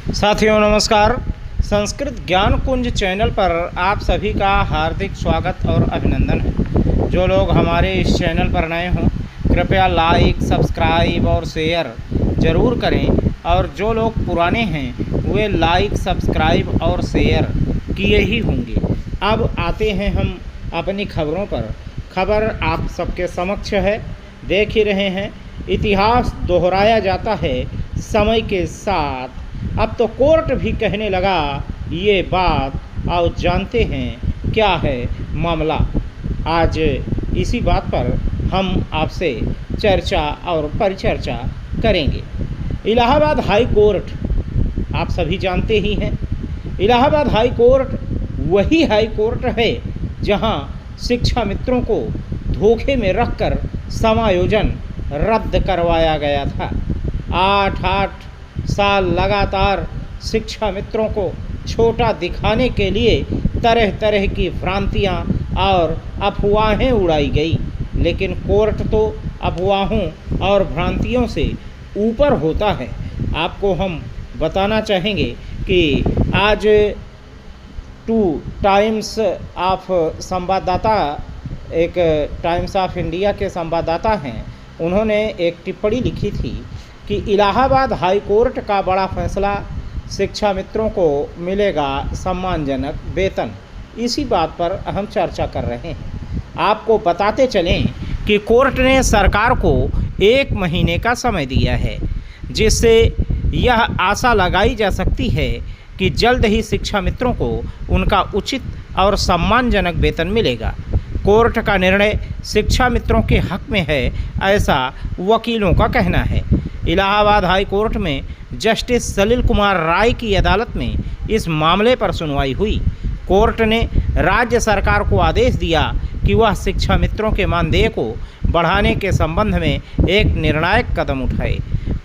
साथियों नमस्कार। संस्कृत ज्ञान कुंज चैनल पर आप सभी का हार्दिक स्वागत और अभिनंदन है। जो लोग हमारे इस चैनल पर नए हों कृपया लाइक, सब्सक्राइब और शेयर ज़रूर करें, और जो लोग पुराने हैं वे लाइक, सब्सक्राइब और शेयर किए ही होंगे। अब आते हैं हम अपनी खबरों पर। खबर आप सबके समक्ष है, देख ही रहे हैं। इतिहास दोहराया जाता है समय के साथ। अब तो कोर्ट भी कहने लगा ये बात। आओ जानते हैं क्या है मामला। आज इसी बात पर हम आपसे चर्चा और परिचर्चा करेंगे। इलाहाबाद हाई कोर्ट आप सभी जानते ही हैं। इलाहाबाद हाई कोर्ट वही हाई कोर्ट है जहां शिक्षा मित्रों को धोखे में रखकर समायोजन रद्द करवाया गया था। 8 साल लगातार शिक्षा मित्रों को छोटा दिखाने के लिए तरह तरह की भ्रांतियां और अफवाहें उड़ाई गई, लेकिन कोर्ट तो अफवाहों और भ्रांतियों से ऊपर होता है। आपको हम बताना चाहेंगे कि आज टू टाइम्स ऑफ संवाददाता, एक टाइम्स ऑफ इंडिया के संवाददाता हैं, उन्होंने एक टिप्पणी लिखी थी कि इलाहाबाद हाई कोर्ट का बड़ा फैसला, शिक्षा मित्रों को मिलेगा सम्मानजनक वेतन। इसी बात पर हम चर्चा कर रहे हैं। आपको बताते चलें कि कोर्ट ने सरकार को 1 महीने का समय दिया है, जिससे यह आशा लगाई जा सकती है कि जल्द ही शिक्षा मित्रों को उनका उचित और सम्मानजनक वेतन मिलेगा। कोर्ट का निर्णय शिक्षा मित्रों के हक में है, ऐसा वकीलों का कहना है। इलाहाबाद हाई कोर्ट में जस्टिस सलील कुमार राय की अदालत में इस मामले पर सुनवाई हुई। कोर्ट ने राज्य सरकार को आदेश दिया कि वह शिक्षा मित्रों के मानदेय को बढ़ाने के संबंध में एक निर्णायक कदम उठाए।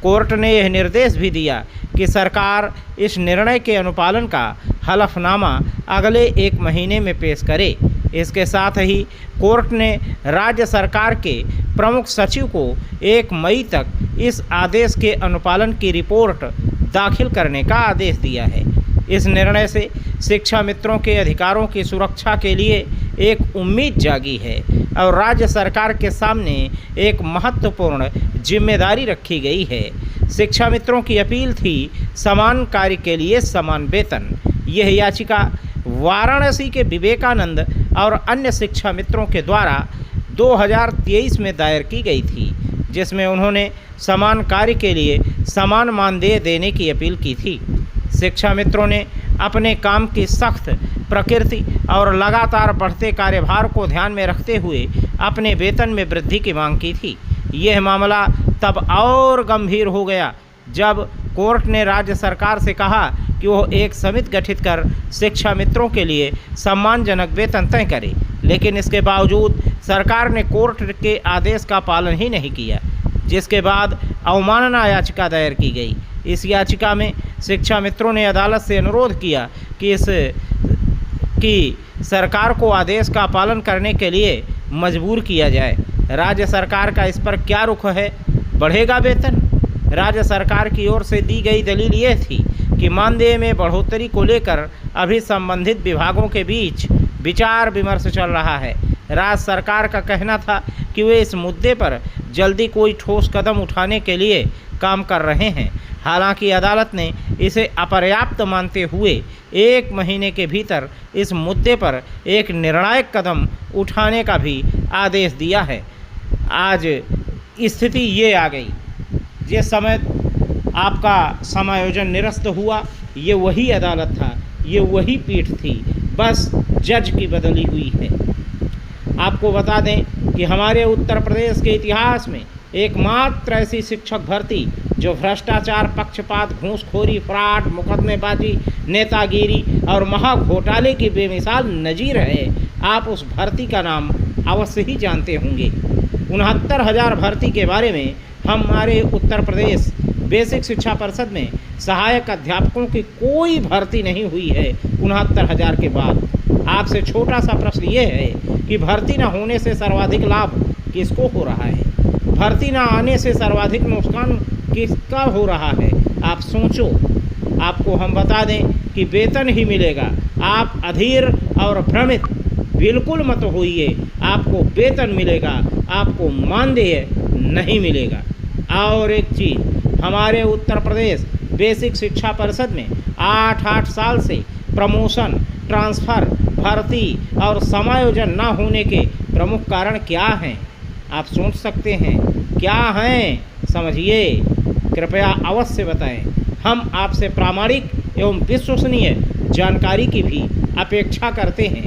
कोर्ट ने यह निर्देश भी दिया कि सरकार इस निर्णय के अनुपालन का हलफनामा अगले 1 महीने में पेश करे। इसके साथ ही कोर्ट ने राज्य सरकार के प्रमुख सचिव को 1 मई तक इस आदेश के अनुपालन की रिपोर्ट दाखिल करने का आदेश दिया है। इस निर्णय से शिक्षा मित्रों के अधिकारों की सुरक्षा के लिए एक उम्मीद जागी है और राज्य सरकार के सामने एक महत्वपूर्ण जिम्मेदारी रखी गई है। शिक्षा मित्रों की अपील थी समान कार्य के लिए समान वेतन। यह याचिका वाराणसी के विवेकानंद और अन्य शिक्षा मित्रों के द्वारा 2023 में दायर की गई थी, जिसमें उन्होंने समान कार्य के लिए समान मानदेय देने की अपील की थी। शिक्षा मित्रों ने अपने काम की सख्त प्रकृति और लगातार बढ़ते कार्यभार को ध्यान में रखते हुए अपने वेतन में वृद्धि की मांग की थी। यह मामला तब और गंभीर हो गया जब कोर्ट ने राज्य सरकार से कहा कि वो एक समिति गठित कर शिक्षा मित्रों के लिए सम्मानजनक वेतन तय करे, लेकिन इसके बावजूद सरकार ने कोर्ट के आदेश का पालन ही नहीं किया, जिसके बाद अवमानना याचिका दायर की गई। इस याचिका में शिक्षा मित्रों ने अदालत से अनुरोध किया कि सरकार को आदेश का पालन करने के लिए मजबूर किया जाए। राज्य सरकार का इस पर क्या रुख है? बढ़ेगा वेतन? राज्य सरकार की ओर से दी गई दलील ये थी कि मानदेय में बढ़ोतरी को लेकर अभी संबंधित विभागों के बीच विचार विमर्श चल रहा है। राज्य सरकार का कहना था कि वे इस मुद्दे पर जल्दी कोई ठोस कदम उठाने के लिए काम कर रहे हैं। हालांकि अदालत ने इसे अपर्याप्त मानते हुए 1 महीने के भीतर इस मुद्दे पर एक निर्णायक कदम उठाने का भी आदेश दिया है। आज स्थिति ये आ गई, जिस समय आपका समायोजन निरस्त हुआ, ये वही अदालत था, ये वही पीठ थी, बस जज की बदली हुई है। आपको बता दें कि हमारे उत्तर प्रदेश के इतिहास में एकमात्र ऐसी शिक्षक भर्ती जो भ्रष्टाचार, पक्षपात, घूसखोरी, फ्रॉड, मुकदमेबाजी, नेतागिरी और महाघोटाले की बेमिसाल नजीर है, आप उस भर्ती का नाम अवश्य ही जानते होंगे। 69,000 भर्ती के बारे में हमारे उत्तर प्रदेश बेसिक शिक्षा परिषद में सहायक अध्यापकों की कोई भर्ती नहीं हुई है 69,000 के बाद। आपसे छोटा सा प्रश्न ये है कि भर्ती न होने से सर्वाधिक लाभ किसको हो रहा है? भर्ती न आने से सर्वाधिक नुकसान किसका हो रहा है? आप सोचो। आपको हम बता दें कि वेतन ही मिलेगा। आप अधीर और भ्रमित बिल्कुल मत होइए, आपको वेतन मिलेगा, आपको मानदेय नहीं मिलेगा। और एक चीज़, हमारे उत्तर प्रदेश बेसिक शिक्षा परिषद में 8 साल से प्रमोशन, ट्रांसफ़र, भर्ती और समायोजन न होने के प्रमुख कारण क्या हैं? आप सोच सकते हैं, क्या हैं? समझिए, कृपया अवश्य बताएं। हम आपसे प्रामाणिक एवं विश्वसनीय जानकारी की भी अपेक्षा करते हैं।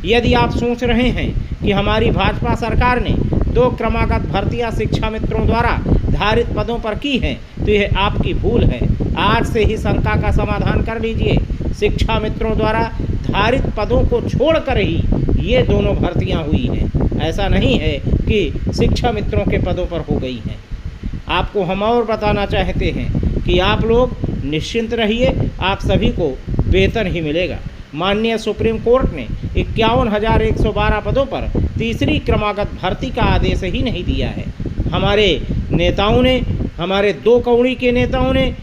यदि आप सोच रहे हैं कि हमारी भाजपा सरकार ने 2 क्रमागत भर्तियां शिक्षा मित्रों द्वारा धारित पदों पर की हैं, तो यह आपकी भूल है। आज से ही शंका का समाधान कर लीजिए। शिक्षा मित्रों द्वारा धारित पदों को छोड़कर ही ये दोनों भर्तियां हुई हैं। ऐसा नहीं है कि शिक्षा मित्रों के पदों पर हो गई हैं। आपको हम और बताना चाहते हैं कि आप लोग निश्चिंत रहिए, आप सभी को वेतन ही मिलेगा। माननीय सुप्रीम कोर्ट ने 51,112 पदों पर तीसरी क्रमागत भर्ती का आदेश ही नहीं दिया है। हमारे नेताओं ने, हमारे 2 कौड़ी के नेताओं ने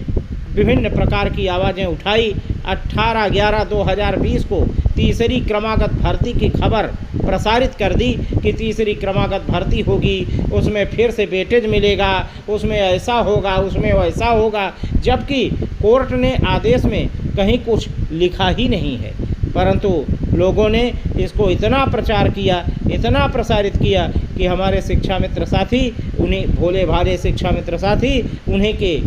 विभिन्न प्रकार की आवाज़ें उठाई। 18/11/2020 को तीसरी क्रमागत भर्ती की खबर प्रसारित कर दी कि तीसरी क्रमागत भर्ती होगी, उसमें फिर से वेटेज मिलेगा, उसमें ऐसा होगा, उसमें वैसा होगा, जबकि कोर्ट ने आदेश में कहीं कुछ लिखा ही नहीं है। परंतु लोगों ने इसको इतना प्रचार किया, इतना प्रसारित किया कि हमारे शिक्षा मित्र साथी, उन्हें भोले भाले शिक्षा मित्र साथी उन्हीं के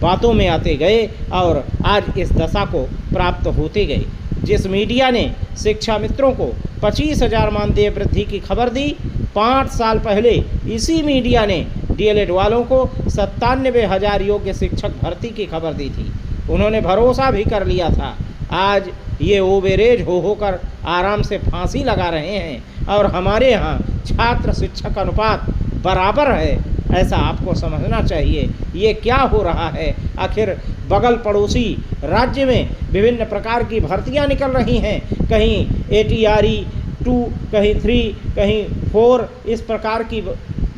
बातों में आते गए और आज इस दशा को प्राप्त होते गए। जिस मीडिया ने शिक्षा मित्रों को 25,000 मानदेय वृद्धि की खबर दी, 5 साल पहले इसी मीडिया ने डीएलएड वालों को 97,000 योग्य शिक्षक भर्ती की खबर दी थी। उन्होंने भरोसा भी कर लिया था। आज ये ओवरेज होकर आराम से फांसी लगा रहे हैं और हमारे यहाँ छात्र शिक्षक अनुपात बराबर है। ऐसा आपको समझना चाहिए। ये क्या हो रहा है? आखिर बगल पड़ोसी राज्य में विभिन्न प्रकार की भर्तियां निकल रही हैं, कहीं ATRE 2, कहीं 3, कहीं 4, इस प्रकार की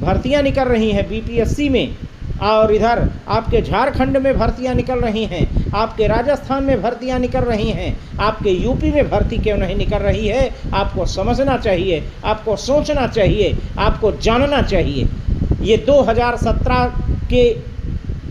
भर्तियां निकल रही हैं BPSC में। और इधर आपके झारखंड में भर्तियां निकल रही हैं, आपके राजस्थान में भर्तियां निकल रही हैं, आपके यूपी में भर्ती क्यों नहीं निकल रही है? आपको समझना चाहिए, आपको सोचना चाहिए, आपको जानना चाहिए। ये 2017 के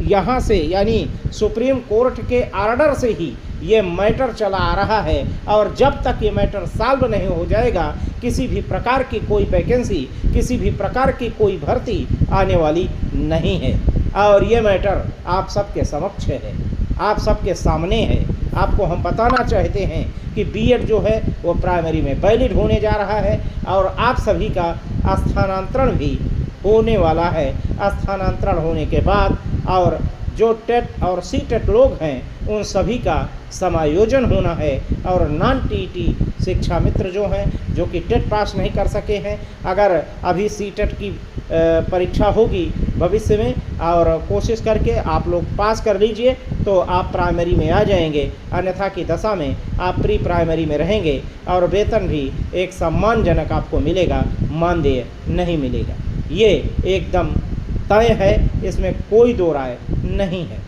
यहाँ से, यानी सुप्रीम कोर्ट के आर्डर से ही ये मैटर चला आ रहा है और जब तक ये मैटर सॉल्व नहीं हो जाएगा, किसी भी प्रकार की कोई वैकेंसी, किसी भी प्रकार की कोई भर्ती आने वाली नहीं है। और ये मैटर आप सबके समक्ष है, आप सबके सामने है। आपको हम बताना चाहते हैं कि बीएड जो है वो प्राइमरी में वैलिड होने जा रहा है और आप सभी का स्थानांतरण भी होने वाला है। स्थानांतरण होने के बाद और जो टेट और सीटेट लोग हैं उन सभी का समायोजन होना है और नॉन टीटी शिक्षा मित्र जो हैं, जो कि टेट पास नहीं कर सके हैं, अगर अभी सीटेट की परीक्षा होगी भविष्य में और कोशिश करके आप लोग पास कर लीजिए तो आप प्राइमरी में आ जाएंगे, अन्यथा की दशा में आप प्री प्राइमरी में रहेंगे और वेतन भी एक सम्मानजनक आपको मिलेगा, मानदेय नहीं मिलेगा। ये एकदम तय है, इसमें कोई दो राय नहीं है।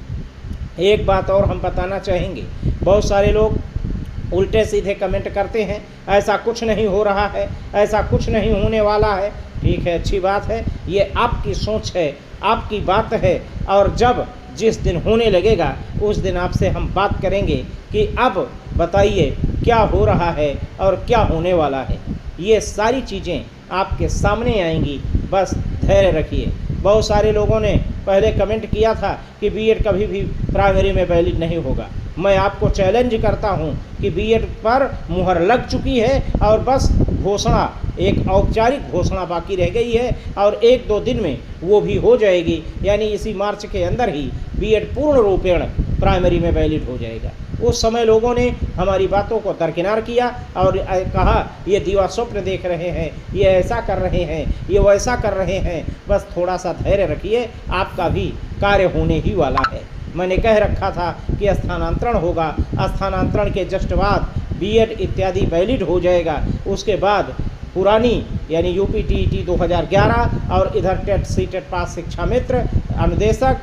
एक बात और हम बताना चाहेंगे, बहुत सारे लोग उल्टे सीधे कमेंट करते हैं, ऐसा कुछ नहीं हो रहा है, ऐसा कुछ नहीं होने वाला है। ठीक है, अच्छी बात है, ये आपकी सोच है, आपकी बात है और जब जिस दिन होने लगेगा उस दिन आपसे हम बात करेंगे कि अब बताइए क्या हो रहा है और क्या होने वाला है। ये सारी चीज़ें आपके सामने आएंगी, बस धैर्य रखिए। बहुत सारे लोगों ने पहले कमेंट किया था कि बीएड कभी भी प्राइमरी में वैलिड नहीं होगा। मैं आपको चैलेंज करता हूं कि बीएड पर मुहर लग चुकी है और बस घोषणा, एक औपचारिक घोषणा बाकी रह गई है और 1-2 दिन में वो भी हो जाएगी, यानी इसी मार्च के अंदर ही बीएड पूर्ण रूपेण प्राइमरी में वैलिड हो जाएगा। उस समय लोगों ने हमारी बातों को दरकिनार किया और कहा ये दीवा स्वप्न देख रहे हैं, ये ऐसा कर रहे हैं, ये वैसा कर रहे हैं। बस थोड़ा सा धैर्य रखिए, आपका भी कार्य होने ही वाला है। मैंने कह रखा था कि स्थानांतरण होगा, स्थानांतरण के जस्ट बाद बीएड इत्यादि वैलिड हो जाएगा। उसके बाद पुरानी यानी यूपी टीईटी 2011 और इधर टेट सीटेट पास शिक्षा मित्र अनुदेशक,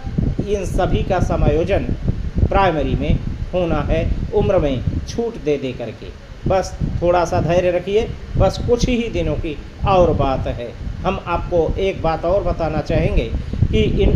इन सभी का समायोजन प्राइमरी में होना है उम्र में छूट दे दे करके। बस थोड़ा सा धैर्य रखिए, बस कुछ ही दिनों की और बात है। हम आपको एक बात और बताना चाहेंगे कि इन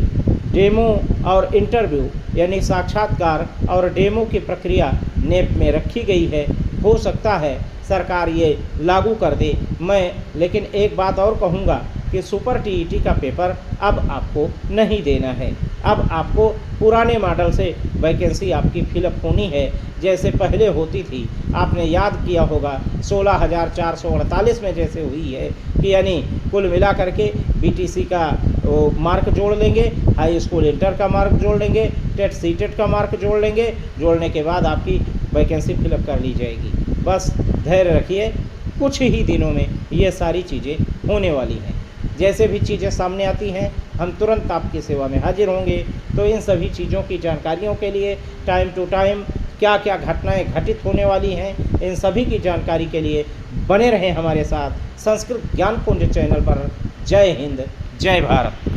डेमो और इंटरव्यू यानी साक्षात्कार और डेमो की प्रक्रिया नेप में रखी गई है। हो सकता है सरकार ये लागू कर दे। मैं लेकिन एक बात और कहूँगा कि सुपर टीईटी का पेपर अब आपको नहीं देना है। अब आपको पुराने मॉडल से वैकेंसी आपकी फिलअप होनी है, जैसे पहले होती थी। आपने याद किया होगा 16,448 में जैसे हुई है कि यानी कुल मिला करके बीटीसी का मार्क जोड़ लेंगे, हाई स्कूल इंटर का मार्क जोड़ लेंगे, टेट सीटेट का मार्क जोड़ लेंगे, जोड़ने के बाद आपकी वैकेंसी फिलअप कर ली जाएगी। बस धैर्य रखिए, कुछ ही दिनों में ये सारी चीज़ें होने वाली हैं। जैसे भी चीज़ें सामने आती हैं हम तुरंत आपकी सेवा में हाजिर होंगे। तो इन सभी चीज़ों की जानकारियों के लिए टाइम टू टाइम क्या क्या घटनाएं घटित होने वाली हैं, इन सभी की जानकारी के लिए बने रहें हमारे साथ संस्कृत ज्ञान कुंज चैनल पर। जय हिंद, जय भारत।